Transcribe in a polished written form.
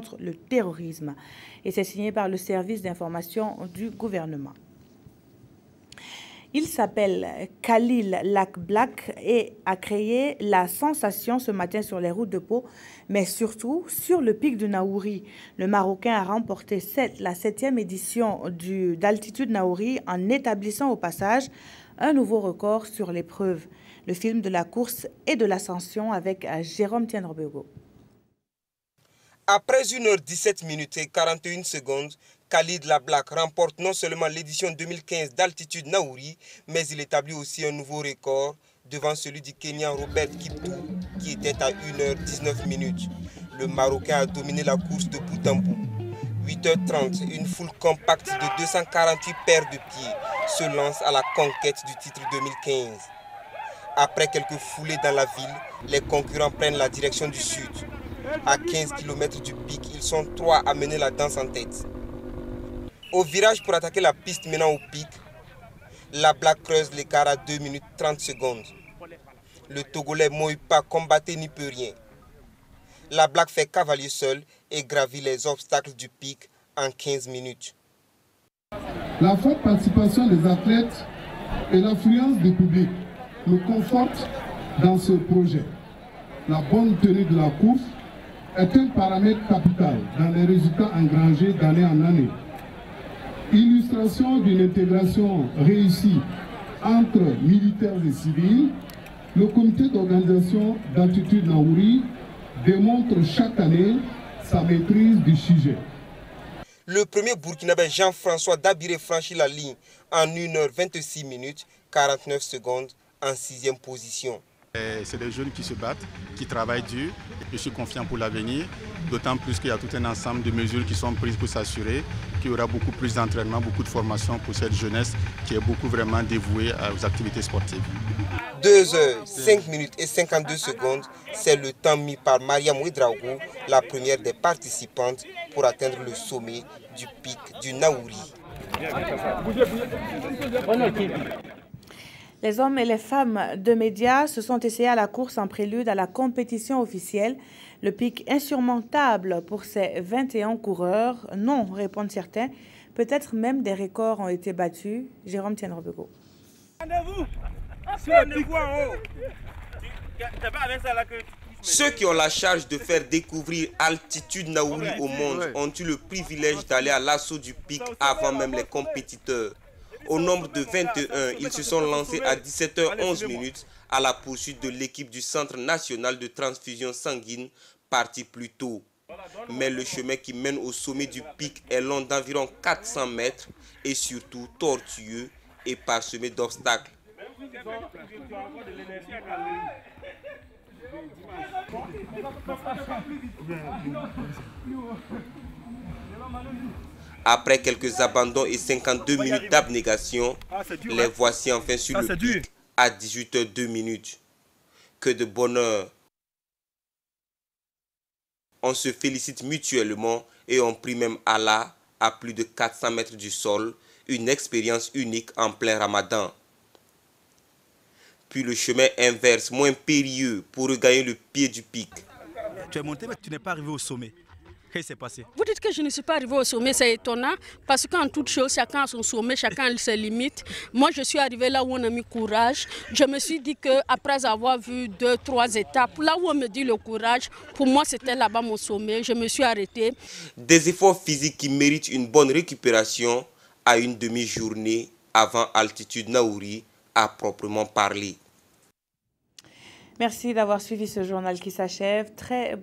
contre le terrorisme. Et c'est signé par le service d'information du gouvernement. Il s'appelle Khalil Lakblak et a créé la sensation ce matin sur les routes de Pau, mais surtout sur le pic du Naouri. Le Marocain a remporté la 7e édition d'Altitude Naouri en établissant au passage un nouveau record sur l'épreuve. Le film de la course et de l'ascension avec Jérôme Tienrebego. Après 1h17 minutes et 41 secondes, Khalil Lakblak remporte non seulement l'édition 2015 d'Altitude Naouri, mais il établit aussi un nouveau record devant celui du Kenyan Robert Kiptou, qui était à 1h19 minutes. Le Marocain a dominé la course de bout en bout. 8h30, une foule compacte de 248 paires de pieds se lance à la conquête du titre 2015. Après quelques foulées dans la ville, les concurrents prennent la direction du sud. À 15 km du pic, ils sont 3 à mener la danse en tête. Au virage pour attaquer la piste menant au pic, Lakblak creuse l'écart à 2 minutes 30 secondes. Le Togolais Moïpa combattait n'y peut rien. Lakblak fait cavalier seul et gravit les obstacles du pic en 15 minutes. La forte participation des athlètes et l'affluence du public nous confortent dans ce projet. La bonne tenue de la course est un paramètre capital dans les résultats engrangés d'année en année. Illustration d'une intégration réussie entre militaires et civils, le comité d'organisation d'Altitude Naouri démontre chaque année sa maîtrise du sujet. Le premier Burkinabé Jean-François Dabiré franchit la ligne en 1h26 minutes 49 secondes en 6e position. C'est des jeunes qui se battent, qui travaillent dur. Je suis confiant pour l'avenir, d'autant plus qu'il y a tout un ensemble de mesures qui sont prises pour s'assurer qu'il y aura beaucoup plus d'entraînement, beaucoup de formation pour cette jeunesse qui est beaucoup vraiment dévouée aux activités sportives. 2h, 5 minutes et 52 secondes, c'est le temps mis par Mariam Ouedraogo, la première des participantes, pour atteindre le sommet du pic du Naouri. Les hommes et les femmes de médias se sont essayés à la course en prélude à la compétition officielle. Le pic insurmontable pour ces 21 coureurs. Non, répondent certains. Peut-être même des records ont été battus. Jérôme Tienrebego. Ceux qui ont la charge de faire découvrir Altitude Naouri au monde ont eu le privilège d'aller à l'assaut du pic avant même les compétiteurs. Au nombre de 21, ils se sont lancés à 17h11 minutes à la poursuite de l'équipe du Centre national de transfusion sanguine, partie plus tôt. Mais le chemin qui mène au sommet du pic est long d'environ 400 mètres et surtout tortueux et parsemé d'obstacles. Après quelques abandons et 52 minutes d'abnégation, les voici enfin sur le pic à 18h02 minutes. Que de bonheur! On se félicite mutuellement et on prie même Allah à plus de 400 mètres du sol, une expérience unique en plein Ramadan. Puis le chemin inverse, moins périlleux, pour regagner le pied du pic. Tu es monté mais tu n'es pas arrivé au sommet. Qu'est-ce qui s'est passé? Vous dites que je ne suis pas arrivée au sommet, c'est étonnant, parce qu'en toute chose, chacun a son sommet, chacun a ses limites. Moi, je suis arrivée là où on a mis courage. Je me suis dit qu'après avoir vu 2-3 étapes, là où on me dit le courage, pour moi, c'était là-bas mon sommet. Je me suis arrêtée. Des efforts physiques qui méritent une bonne récupération à une demi-journée avant Altitude Naouri à proprement parler. Merci d'avoir suivi ce journal qui s'achève. Très bonne